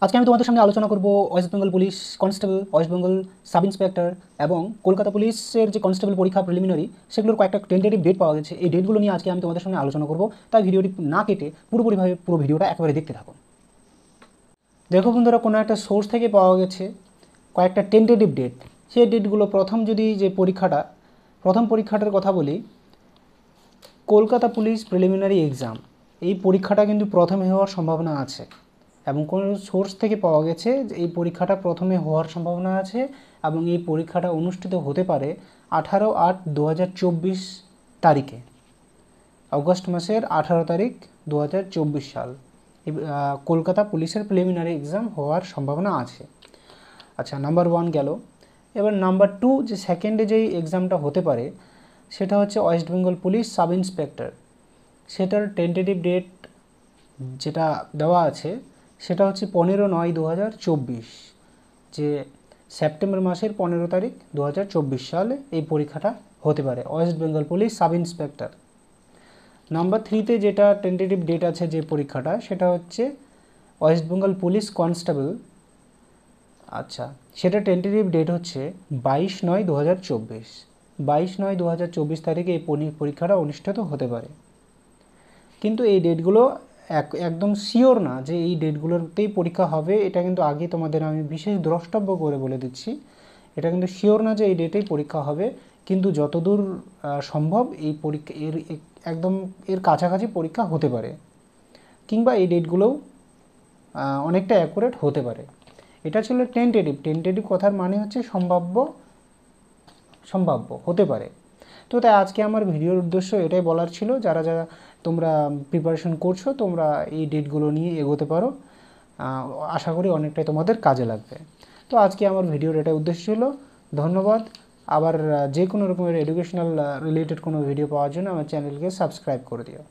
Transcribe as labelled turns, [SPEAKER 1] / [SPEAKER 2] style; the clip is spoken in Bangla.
[SPEAKER 1] আজকে আমি তোমাদের সামনে আলোচনা করব West Bengal police constable, West Bengal sub inspector এবং কলকাতা পুলিশের যে কনস্টেবল পরীক্ষা প্রিলিমিনারি সেগুলোর কয়েকটা টেন্টেটিভ ডেট পাওয়া গেছে। এই ডেটগুলো নিয়ে আজকে আমি তোমাদের সামনে আলোচনা করব, তাই ভিডিওটি না কেটে পুরোপুরিভাবে পুরো ভিডিওটা একেবারে দেখতে থাকুন। দেখো বন্ধুরা, কোনো একটা সোর্স থেকে পাওয়া গেছে কয়েকটা টেন্টেটিভ ডেট। সেই ডেটগুলো প্রথম পরীক্ষাটার কথা বলি, কলকাতা পুলিশ প্রিলিমিনারি এক্সাম। এই পরীক্ষাটা কিন্তু প্রথমে হওয়ার সম্ভাবনা আছে এবং কোনো সোর্স থেকে পাওয়া গেছে যে এই পরীক্ষাটা প্রথমে হওয়ার সম্ভাবনা আছে এবং এই পরীক্ষাটা অনুষ্ঠিত হতে পারে 18/8/2024 তারিখে, আগস্ট মাসের 18 তারিখ 2024 সাল। কলকাতা পুলিশের প্রিলিমিনারি এক্সাম হওয়ার সম্ভাবনা আছে। আচ্ছা, নাম্বার 1 গেল। এবার নাম্বার 2, যে সেকেন্ডে যেই এক্সামটা হতে পারে সেটা হচ্ছে West Bengal police sub inspector. সেটার টেন্টেটিভ ডেট যেটা দেওয়া আছে সেটা হচ্ছে 15/9/2024, যে সেপ্টেম্বর মাসের 15 তারিখ 2024 সালে এই পরীক্ষাটা হতে পারে West Bengal police sub inspector. Number 3তে যেটা টেন্টেটিভ ডেট আছে যে পরীক্ষাটা, সেটা হচ্ছে ওয়েস্ট বেঙ্গল পুলিশ কনস্টেবল। আচ্ছা, সেটা টেন্টেটিভ ডেট হচ্ছে 22/9/2024। 22/9/2024 তারিখে এই পরীক্ষাটা অনুষ্ঠিত হতে পারে। কিন্তু এই ডেটগুলো একদম শিওর না যে এই ডেটগুলোতেই পরীক্ষা হবে, এটা কিন্তু আগে তোমাদের আমি বিশেষ দ্রষ্টব্য করে বলে দিচ্ছি। এটা কিন্তু শিওর না যে এই ডেটেই পরীক্ষা হবে, কিন্তু যতদূর সম্ভব এই পরীক্ষা একদম এর কাছাকাছি পরীক্ষা হতে পারে, কিংবা এই ডেটগুলোও অনেকটা অ্যাকুরেট হতে পারে। এটা ছিল টেন্টেটিভ কথার মানে হচ্ছে সম্ভাব্য হতে পারে। তো তাই আজকে আমার ভিডিওর উদ্দেশ্য এটাই বলার ছিল, যারা যারা তোমরা প্রিপারেশন করছো তোমরা এই ডেটগুলো নিয়ে এগোতে পারো, আশা করি অনেকটাই তোমাদের কাজে লাগবে। তো আজকে আমার ভিডিওর এটাই উদ্দেশ্য ছিল। ধন্যবাদ। আবার যে কোনো রকমের এডুকেশনাল রিলেটেড কোনো ভিডিও পাওয়ার জন্য আমার চ্যানেলকে সাবস্ক্রাইব করে দিও।